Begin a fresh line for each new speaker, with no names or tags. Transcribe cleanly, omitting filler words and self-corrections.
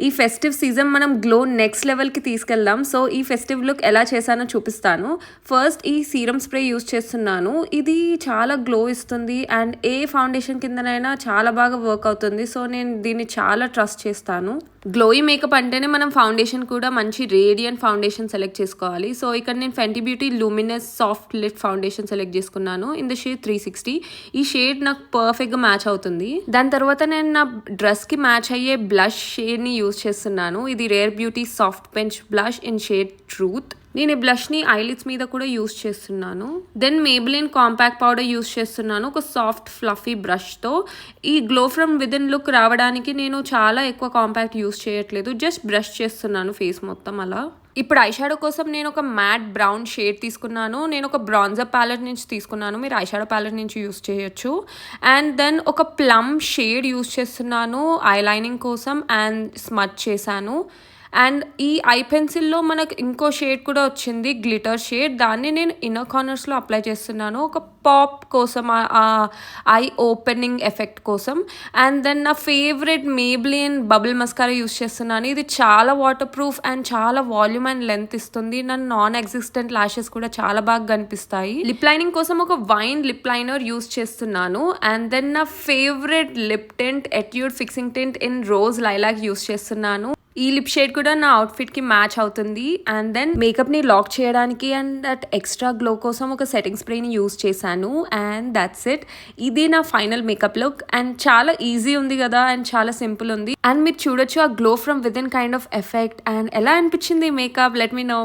ఈ festive season మనం glow next లెవెల్కి తీసుకెళ్దాం. సో ఈ ఫెస్టివ్ లుక్ ఎలా చేశానో చూపిస్తాను. ఫస్ట్ ఈ సీరం స్ప్రే యూస్ చేస్తున్నాను. ఇది చాలా గ్లో ఇస్తుంది అండ్ ఏ ఫౌండేషన్ కిందనైనా చాలా బాగా వర్క్ అవుతుంది. సో నేను దీన్ని చాలా ట్రస్ట్ చేస్తాను. గ్లోయి మేకప్ అంటేనే మనం ఫౌండేషన్ కూడా మంచి రేడియంట్ ఫౌండేషన్ సెలెక్ట్ చేసుకోవాలి. సో ఇక్కడ నేను Fenty Beauty luminous soft lit foundation select చేసుకున్నాను ఇన్ ద షేడ్ 360. ఈ షేడ్ నాకు పర్ఫెక్ట్గా మ్యాచ్ అవుతుంది. దాని తర్వాత నేను నా డ్రెస్కి మ్యాచ్ అయ్యే బ్లష్ షేడ్ని యూజ్ చేస్తున్నాను. ఇది Rare Beauty soft pinch blush in shade Truth. నేను ఈ బ్లష్ని ఐలిడ్స్ మీద కూడా యూస్ చేస్తున్నాను. Then Maybelline compact powder use చేస్తున్నాను ఒక సాఫ్ట్ ఫ్లఫీ బ్రష్తో. ఈ గ్లో ఫ్రమ్ విదిన్ లుక్ రావడానికి నేను చాలా ఎక్కువ కాంపాక్ట్ యూస్ చేయట్లేదు, జస్ట్ బ్రష్ చేస్తున్నాను ఫేస్ మొత్తం అలా. ఇప్పుడు ఐషాడో కోసం నేను ఒక మ్యాట్ బ్రౌన్ షేడ్ తీసుకున్నాను. నేను ఒక బ్రాన్జర్ ప్యాలెట్ నుంచి తీసుకున్నాను, మీరు ఐషాడో ప్యాలెట్ నుంచి యూస్ చేయొచ్చు. అండ్ దెన్ ఒక ప్లమ్ షేడ్ యూస్ చేస్తున్నాను ఐ లైనింగ్ కోసం అండ్ స్మచ్ చేశాను. అండ్ ఈ ఐ పెన్సిల్లో మనకు ఇంకో షేడ్ కూడా వచ్చింది గ్లిటర్ షేడ్, దాన్ని నేను ఇన్నర్ కార్నర్స్లో అప్లై చేస్తున్నాను ఒక పాప్ కోసం, ఐ ఓపెనింగ్ ఎఫెక్ట్ కోసం. అండ్ దెన్ నా favourite Maybelline bubble mascara use చేస్తున్నాను. ఇది చాలా వాటర్ ప్రూఫ్ అండ్ చాలా వాల్యూమ్ అండ్ లెంత్ ఇస్తుంది. నా నాన్ ఎగ్జిస్టెంట్ లాషెస్ కూడా చాలా బాగా కనిపిస్తాయి. లిప్ లైనింగ్ కోసం ఒక వైన్ లిప్ లైనర్ యూస్ చేస్తున్నాను. అండ్ దెన్ నా favourite lip tint Etude fixing tint in rose lilac use చేస్తున్నాను. ఈ లిప్ షేడ్ కూడా నా అవుట్ఫిట్కి మ్యాచ్ అవుతుంది. అండ్ దెన్ మేకప్ని లాక్ చేయడానికి అండ్ దట్ ఎక్స్ట్రా గ్లో కోసం ఒక సెట్టింగ్ స్ప్రేని యూస్ చేశాను. And that's it. ఇది నా ఫైనల్ మేకప్ లుక్ అండ్ చాలా ఈజీ ఉంది కదా అండ్ చాలా సింపుల్ ఉంది. అండ్ మీరు చూడొచ్చు ఆ glow from within kind of effect. And ఎలా అనిపించింది మేకప్, లెట్ మీ నో.